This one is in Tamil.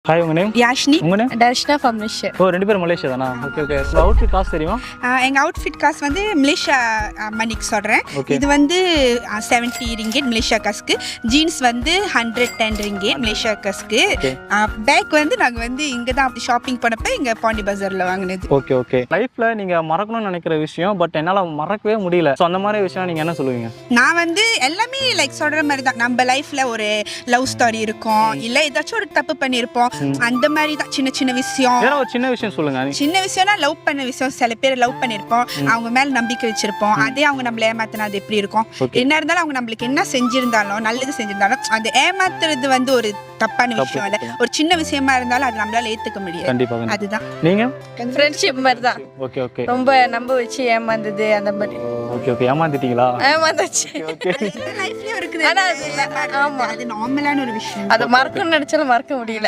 ஹாய் உங்க நேம்? யாஷினி. உங்க நேம்? Darshana from Malaysia. ஓ ரெண்டு பேரும் மலேசியா தானா? Okay okay. அவுட்ஃபிட் காசு தெரியுமா? எங்கள் அவுட்ஃபிட் காசு வந்து மலேசியா மணிக்கு சொல்கிறேன். Okay. இது வந்து 70 ரிங்கேட் மலேசியா காசுக்கு. ஜீன்ஸ் வந்து 110 ரிங்கேட் மலேசியா காசுக்கு. Okay. பேக் வந்து நாங்கள் வந்து இங்கே தான் அப்படி ஷாப்பிங் பண்ணப்ப இங்கே பாண்டி பஜாரில் வாங்கினது. Okay okay. லைஃப்ல நீங்க மறக்கணும்னு நினைக்கிற விஷயம் பட் என்னால மறக்கவே முடியல. ஸோ அந்த மாதிரி விஷயம் நீங்க என்ன சொல்லுவீங்க? நான் வந்து எல்லாமே லைக் சொல்கிற மாதிரி தான். நம்ம லைஃப்பில் ஒரு லவ் ஸ்டோரி இருக்கும், இல்லை ஏதாச்சும் ஒரு தப்பு பண்ணியிருப்போம், அந்த மாதிரி தான் சின்ன சின்ன விஷயம். ஏன்னா ஒரு சின்ன விஷயம் சொல்லுங்க. சின்ன விஷயம்னா லவ் பண்ண விஷயம். சில பேர் லவ் பண்ணியிருப்போம், அவங்க மேல நம்பிக்கை வச்சிருப்போம், அதே அவங்க நம்மள ஏமாத்தினா அது எப்படி இருக்கும்? என்ன இருந்தாலும் அவங்க நம்மளுக்கு என்ன செஞ்சிருந்தாலும் நல்லது செஞ்சிருந்தாலும் அந்த ஏமாத்துறது வந்து ஒரு தப்பான விஷயம் இல்ல. ஒரு சின்ன விஷயமா இருந்தாலும் அது நம்மளால ஏத்துக்க முடியாது. கண்டிப்பா. அதுதான் நீங்க? ஃப்ரெண்ட்ஷிப் மாதிரி தான். Okay okay. ரொம்ப நம்ப வச்சு ஏமாந்தது அந்த மாதிரி. Okay okay. ஏமாந்துட்டீங்களா? ஏமாந்தாச்சு. ஓகே. லைஃப்லயே இருக்குது. ஆனா அது ஆமா, அது நார்மலான ஒரு விஷயம். அதை மறக்கணும்னு நினைச்சாலும் மறக்க முடியல.